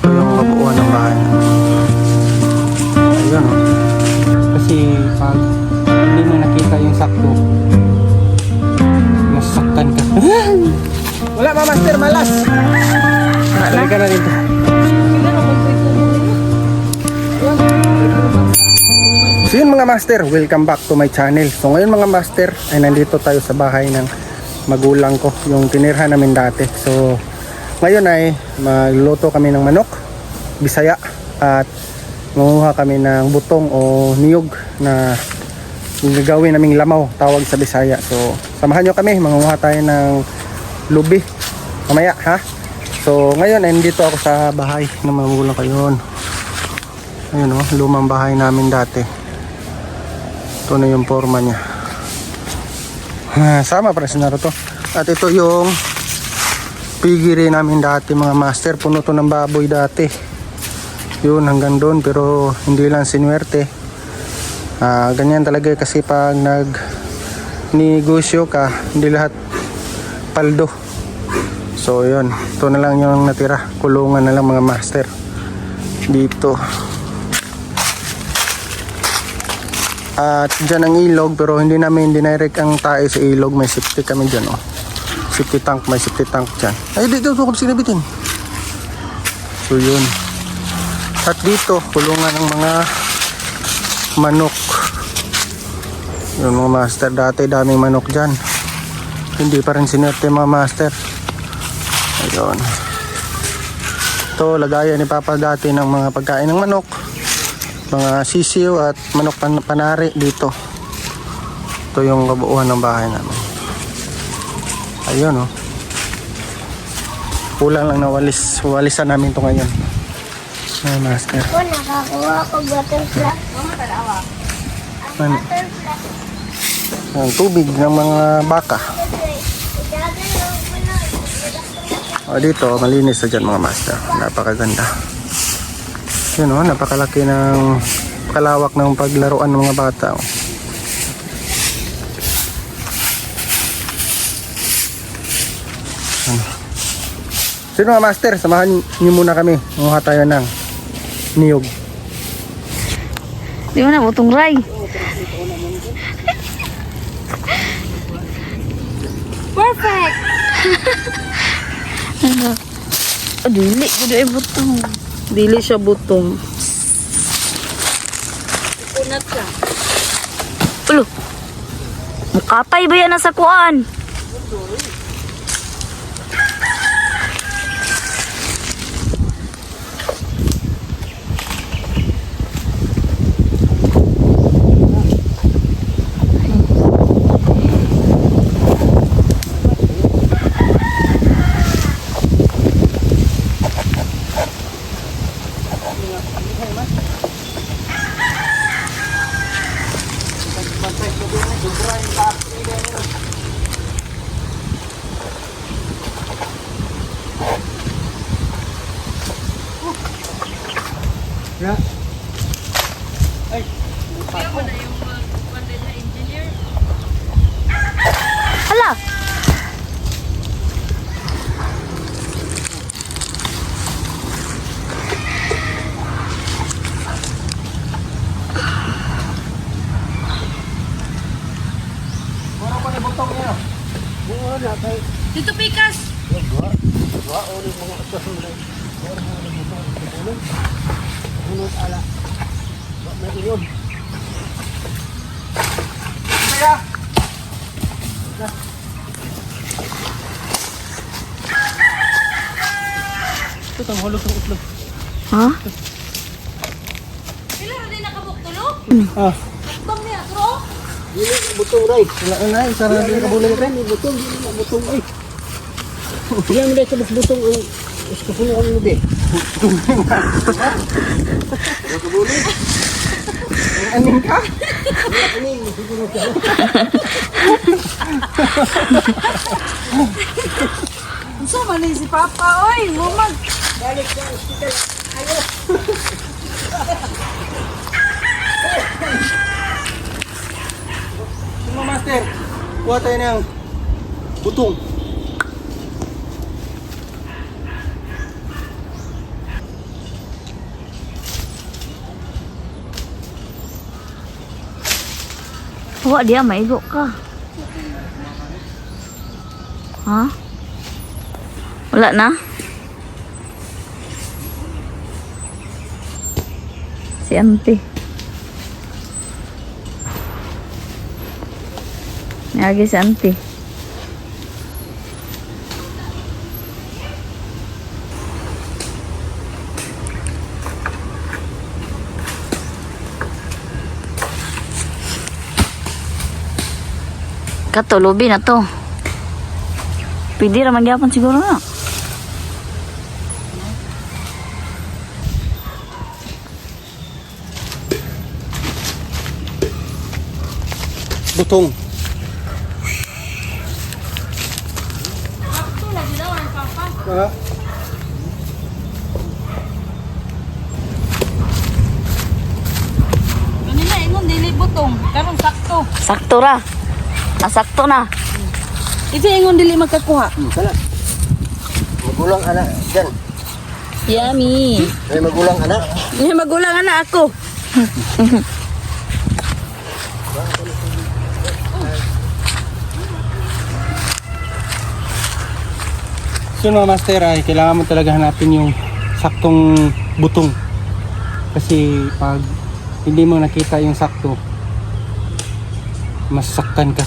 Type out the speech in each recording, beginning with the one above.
Ito yung kabuuan ng bahay. Ayun. Kasi pag hindi mo nakita yung sakto, masaktan ka. Wala pa master, malas. Balik ka na dito. So yun mga master, welcome back to my channel. So ngayon mga master ay nandito tayo sa bahay ng magulang ko, yung tinirhan namin dati. So ngayon ay magluto kami ng manok Bisaya at manguha kami ng butong o niyog na gagawin naming lamaw, tawag sa Bisaya. So samahan nyo kami, manguha tayo ng lubi mamaya ha. So ngayon ay nandito ako sa bahay ng magulang ko. Yun, ayun o, lumang bahay namin dati. Ito na yung forma niya. Sama para sa Naruto. At ito yung pigiri namin dati mga master. Puno to ng baboy dati. Yun hanggang doon, pero hindi lang sinuwerte. Ganyan talaga kasi pag nag negosyo ka, hindi lahat paldo. So yun, ito na lang yung natira. Kulungan na lang mga master dito. At dyan ang ilog, pero hindi namin dinirect ang tae sa ilog. May safety kami dyan oh. Safety tank, may safety tank dyan. Ay dito ko sinabitin. So yun. At dito kulungan ng mga manok. Yun mga master, dati daming manok dyan. Hindi pa rin sinerte mga master. Ayun. Ito lagayan ni Papa dati ng mga pagkain ng manok, mga sisiw at manok panari dito. Ito yung kabuuan ng bahay namin. Ayun oh. Kulang lang na walisan namin ito ngayon. Ay master. Ako nakakuha ko butterfly. Butterfly. Ang tubig ng mga baka. O dito malinis na dyan mga master. Napakaganda. Yun o, napakalaki ng kalawak ng paglaruan ng mga bata o. Sino mga master, samahan niyo muna kami. Manguha tayo ng niyog. Di mo na butong ray. Perfect! Ano? Oh, dili. Dili ay butong. Dili siya butong. Punat ka. Ulo. Mukapay ba yan nasa kuan? Yeah. Ay. Hala! Mura pa ni butong niyo. Mura na kay. Dito pikas! Wa ori mga kasunod. Mura na ni butong. Unod ala. Wa may iyon. Kaya. Ito tang hulog ng utlog. Ha? Pila na din nakabuktulo? Ah. Bang niya, bro? Dili butong ray. Wala na isa ra din kabulay ray ni butong, butong ay. Diyan dai sa butong ang iskusuno ang lubi. Kabulay. Aning ka? Aning siguro ka. So, mali si Papa, oy! Mumag! Balik sa hospital. Ayo. Mga master, kuha tayo ng butong. Huwag dia, maigo ka. Ha? Wala na? Si auntie. Lagi si auntie. Kato, lubi na to. Pwede ra magyapon siguro na. Butong. Ah. Kanina ingon dili butong, karon sakto. Sakto ra. Nasakto na. Ito ingon dili magkakuha. Sana. Magulang anak dyan. Yummy. May magulang anak. May magulang na ako. So mga master ay kailangan mo talaga hanapin yung saktong butong. Kasi pag hindi mo nakita yung sakto, masaktan ka.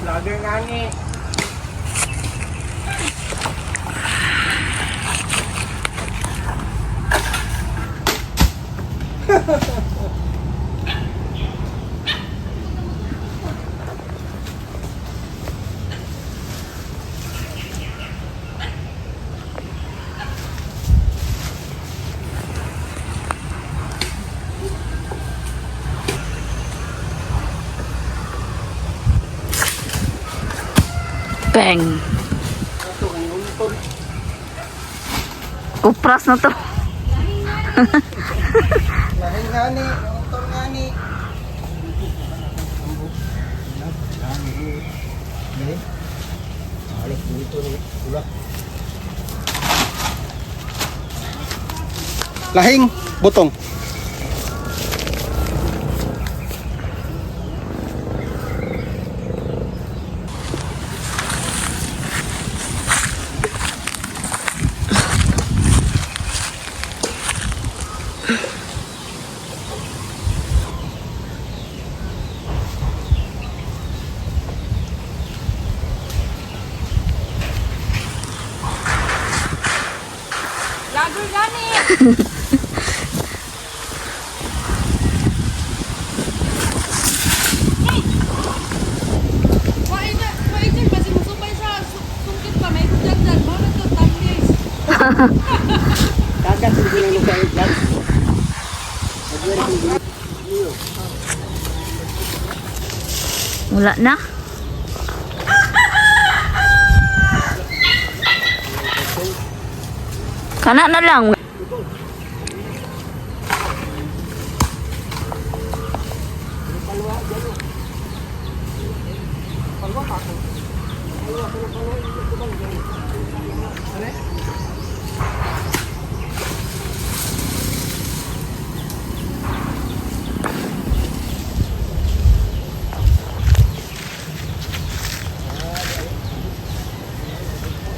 Lager nani. Bang. Kupras na to. Lahing ngani, utol ngani. Lahing butong. Lager gani. Wait, kasi musubay sa sungkit pa may dagdag mo na to tablis. Kagat hindi lang lupa lang. Wala na. Kana na lang.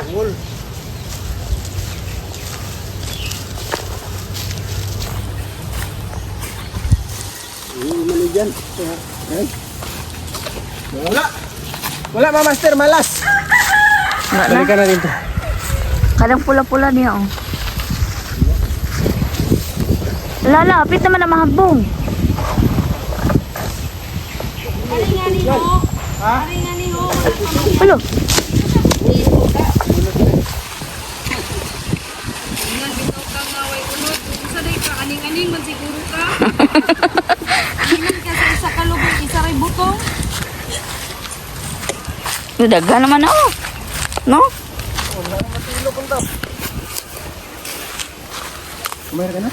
Ungol. Mali dyan. Wala. Wala mga master, malas. Wala na. Balikan na dito. Kadang pula-pula niya, oh. Lala, apit naman na mahagbong. Ari nga ho. Ha? Ari nga ho. Ulo. Ingat bitaw ka nga way unod. Sa day ka aning-aning man siguro ka. Ingat ka sa isa ka lubong, isa ray butong. Daga naman ako. No? Kumain ka na?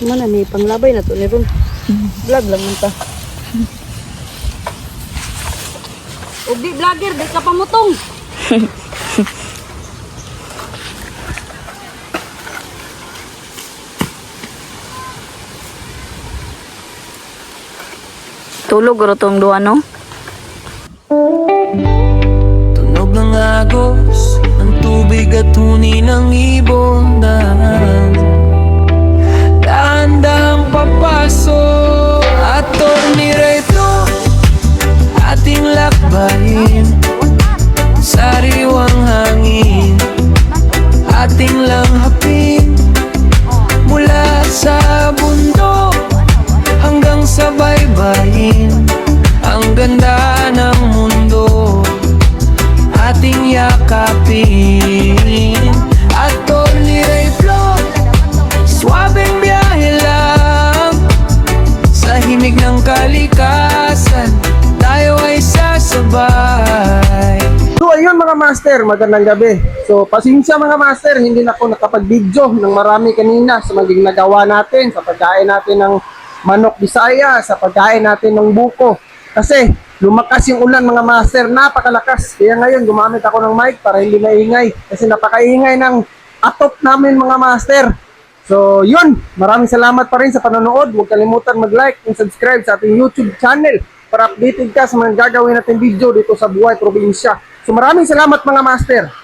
Mana ni panglabay na to ni ron. Vlog lang man ta. Ug di vlogger, di ka pamutong. Tulog ro tong duha no. Tunog ng agos, ang tubig at huni ng ibon dahan-dahang papasok at tornirito ating lakbayin. Sariwang hangin ating langhapin mula sa bundok hanggang sa baybayin. Ang ganda ng mundo ating yakapin at torniray flow. Suabing biyahe lang sa himig ng kalikasan, tayo ay sasabay. So ayun mga master, magandang gabi. So pasensya mga master, hindi na ako nakapag-video ng marami kanina sa maging nagawa natin, sa pagkain natin ng manok Bisaya, sa pagkain natin ng buko. Kasi lumakas yung ulan mga master, napakalakas. Kaya ngayon gumamit ako ng mic para hindi maingay. Kasi napakaingay ng atop namin mga master. So yun, maraming salamat pa rin sa panonood. Huwag kalimutan mag-like and subscribe sa ating YouTube channel para updated ka sa mga gagawin natin video dito sa Buhay Probinsya. So maraming salamat mga master.